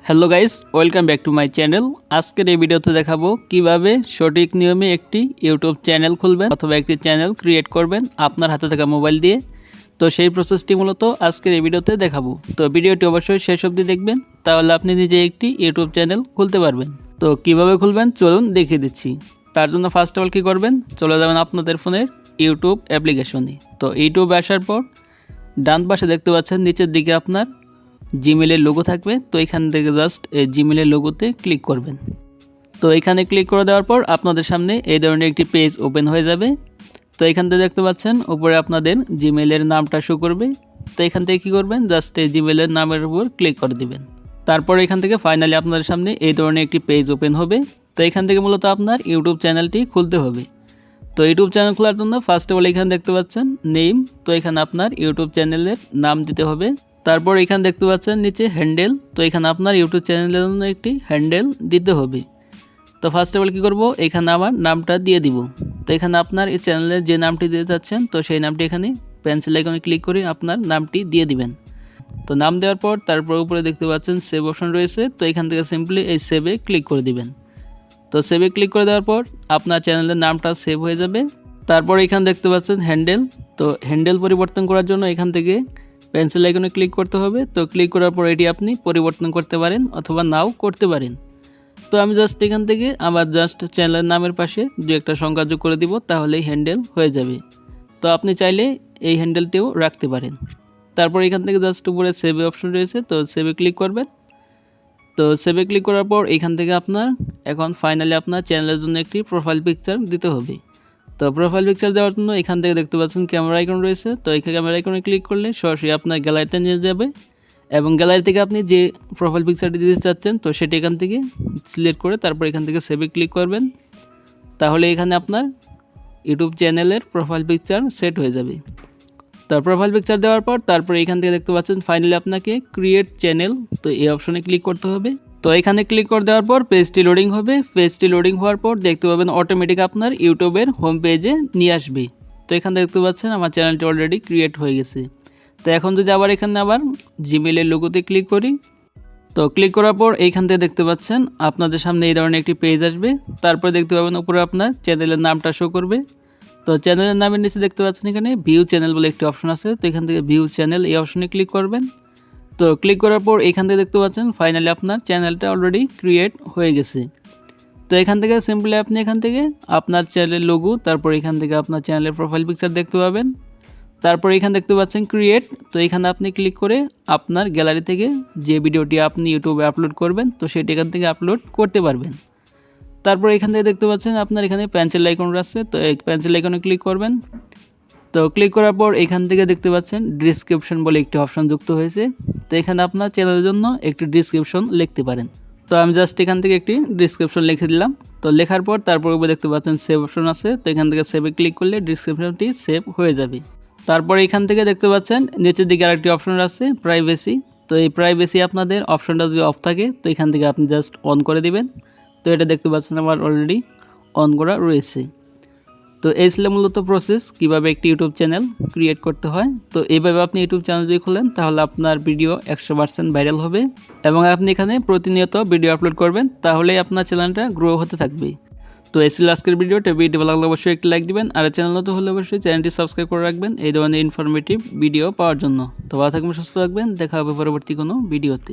Hello guys, welcome back to my channel. আজকের এই ভিডিওতে দেখাবো কিভাবে সঠিক নিয়মে একটি ইউটিউব চ্যানেল খুলবেন অথবা একটি চ্যানেল ক্রিয়েট করবেন আপনার হাতে থাকা মোবাইল দিয়ে। তো সেই প্রসেসটি মূলত আজকের এই ভিডিওতে দেখাবো। তো ভিডিওটি অবশ্যই শেষ অবধি দেখবেন, তাহলে আপনি নিজে একটি ইউটিউব চ্যানেল খুলতে পারবেন। তো কিভাবে খুলবেন চলুন দেখিয়ে দিচ্ছি। তার জন্য ফার্স্ট অফ অল কী করবেন, চলে যাবেন আপনাদের ফোনের ইউটিউব অ্যাপ্লিকেশনে। তো ইউটিউবে আসার পর ডান পাশে দেখতে পাচ্ছেন নিচের দিকে আপনার জিমেলের লোগো থাকবে। তো এখান থেকে জাস্ট এই জিমেলের লোগোতে ক্লিক করবেন। তো এখানে ক্লিক করে দেওয়ার পর আপনাদের সামনে এই ধরনের একটি পেজ ওপেন হয়ে যাবে। তো এখান থেকে দেখতে পাচ্ছেন উপরে আপনাদের জিমেলের নামটা শো করবে। তো এখান থেকে কী করবেন, জাস্ট এই জিমেলের নামের উপর ক্লিক করে দিবেন। তারপর এখান থেকে ফাইনালি আপনাদের সামনে এই ধরনের একটি পেজ ওপেন হবে। তো এখান থেকে মূলত আপনার ইউটিউব চ্যানেলটি খুলতে হবে। তো ইউটিউব চ্যানেল খোলার জন্য ফার্স্ট অফ অল এখানে দেখতে পাচ্ছেন নেম। তো এখানে আপনার ইউটিউব চ্যানেলের নাম দিতে হবে। তারপর এখানে দেখতে পাচ্ছেন নিচে হ্যান্ডেল। তো এখানে আপনার ইউটিউব চ্যানেলের জন্য একটি হ্যান্ডেল দিতে হবে। তো ফার্স্ট অফ অল কী করবো, এখানে আমার নামটা দিয়ে দিব। তো এখানে আপনার এই চ্যানেলের যে নামটি দিতে চাচ্ছেন, তো সেই নামটি এখানে পেন্সিল আইকনে ক্লিক করে আপনার নামটি দিয়ে দিবেন। তো নাম দেওয়ার পর তারপর উপরে দেখতে পাচ্ছেন সেভ অপশন রয়েছে। তো এখান থেকে সিম্পলি এই সেভে ক্লিক করে দিবেন। তো সেভে ক্লিক করে দেওয়ার পর আপনার চ্যানেলের নামটা সেভ হয়ে যাবে। তারপর এখানে দেখতে পাচ্ছেন হ্যান্ডেল। তো হ্যান্ডেল পরিবর্তন করার জন্য এখান থেকে পেন্সিল আইকনে ক্লিক করতে হবে। তো ক্লিক করার পর এটি আপনি পরিবর্তন করতে পারেন অথবা নাও করতে পারেন। তো আমি জাস্ট এখান থেকে আবার জাস্ট চ্যানেলের নামের পাশে দু একটা সংখ্যা যোগ করে দিব, তাহলেই হ্যান্ডেল হয়ে যাবে। তো আপনি চাইলে এই হ্যান্ডেলটিও রাখতে পারেন। তারপর এখান থেকে জাস্ট উপরে সেভে অপশন রয়েছে। তো সেভে ক্লিক করবেন। তো সেভে ক্লিক করার পর এখান থেকে আপনার এখন ফাইনালি আপনার চ্যানেলের জন্য একটি প্রোফাইল পিকচার দিতে হবে। তো প্রোফাইল পিকচার দেওয়ার জন্য এখান থেকে দেখতে পাচ্ছেন ক্যামেরা আইকন রয়েছে। তো এই ক্যামেরা আইকনে ক্লিক করলে সরাসরি আপনার গ্যালারিতে নিয়ে যাবে এবং গ্যালারি থেকে আপনি যে প্রোফাইল পিকচারটি দিতে চাচ্ছেন, তো সেটি এখান থেকে সিলেক্ট করে তারপর এখান থেকে সেভে ক্লিক করবেন। তাহলে এখানে আপনার ইউটিউব চ্যানেলের প্রোফাইল পিকচার সেট হয়ে যাবে। তো প্রোফাইল পিকচার দেওয়ার পর তারপর এখান থেকে দেখতে পাচ্ছেন ফাইনালি আপনাকে ক্রিয়েট চ্যানেল, তো এই অপশনে ক্লিক করতে হবে। তো এখানে ক্লিক করে দেওয়ার পর পেজটি লোডিং হবে। পেজটি লোডিং হওয়ার পর দেখতে পাবেন অটোমেটিক আপনার ইউটিউবের হোম পেজে নিয়ে আসবে। তো এখানে দেখতে পাচ্ছেন আমার চ্যানেলটি অলরেডি ক্রিয়েট হয়ে গেছে। তো এখন যদি এখানে আবার জিমেলের লোগোতে ক্লিক করি, তো ক্লিক করার পর এইখান থেকে দেখতে পাচ্ছেন আপনাদের সামনে এই ধরনের একটি পেজ আসবে। তারপর দেখতে পাবেন উপরে আপনার চ্যানেলের নামটা শো করবে। তো চ্যানেলের নামের নিচে দেখতে পাচ্ছেন এখানে ভিউ চ্যানেল বলে একটি অপশন আছে। তো এখান থেকে ভিউ চ্যানেল এই অপশনে ক্লিক করবেন। তো ক্লিক করার পর এখান থেকে দেখতে পাচ্ছেন ফাইনালি আপনার চ্যানেলটা অলরেডি ক্রিয়েট হয়ে গেছে। তো এখান থেকে সিম্পলি আপনি এখান থেকে আপনার চ্যানেলের লোগো, তারপর এখান থেকে আপনার চ্যানেলের প্রোফাইল পিকচার দেখতে পাবেন। তারপর এখানে দেখতে পাচ্ছেন ক্রিয়েট। তো এখানে আপনি ক্লিক করে আপনার গ্যালারি থেকে যে ভিডিওটি আপনি ইউটিউবে আপলোড করবেন, তো সেটি এখান থেকে আপলোড করতে পারবেন। তারপর এখান থেকে দেখতে পাচ্ছেন আপনার এখানে পেন্সিল আইকন আছে। তো এই পেন্সিল আইকনে ক্লিক করবেন। তো ক্লিক করার পর এখান থেকে দেখতে পাচ্ছেন ডিসক্রিপশন বলে একটি অপশন যুক্ত হয়েছে। তো এখানে আপনার চ্যানেলের জন্য একটি ডিসক্রিপশন লিখতে পারেন। তো আমি জাস্ট এখান থেকে একটি ডিসক্রিপশন লিখে দিলাম। তো লেখার পর তারপর দেখতে পাচ্ছেন সেভ অপশন আছে। তো এখান থেকে সেভে ক্লিক করলে ডিসক্রিপশনটি সেভ হয়ে যাবে। তারপর এখান থেকে দেখতে পাচ্ছেন নিচের দিকে আরেকটি অপশন আছে প্রাইভেসি। তো এই প্রাইভেসি আপনাদের অপশনটা যদি অফ থাকে, তো এখান থেকে আপনি জাস্ট অন করে দিবেন। তো এটা দেখতে পাচ্ছেন আমার অলরেডি অন করা রয়েছে। তো এই ছিল মূলত প্রসেস কিভাবে একটি ইউটিউব চ্যানেল ক্রিয়েট করতে হয়। তো এইভাবে আপনি ইউটিউব চ্যানেল যদি খোলেন, তাহলে আপনার ভিডিও 100% ভাইরাল হবে এবং আপনি এখানে প্রতিনিয়ত ভিডিও আপলোড করবেন, তাহলেই আপনার চ্যানেলটা গ্রো হতে থাকবে। তো এই ছিল আজকের ভিডিওটা। ভিডিও ভালো লাগলে অবশ্যই একটি লাইক দিবেন, আর চ্যানেল নতুন হলে অবশ্যই চ্যানেলটি সাবস্ক্রাইব করে রাখবেন এই ধরনের ইনফরমেটিভ ভিডিও পাওয়ার জন্য। তো ভালো থাকবেন, সুস্থ থাকবেন, দেখা হবে পরবর্তী কোনো ভিডিওতে।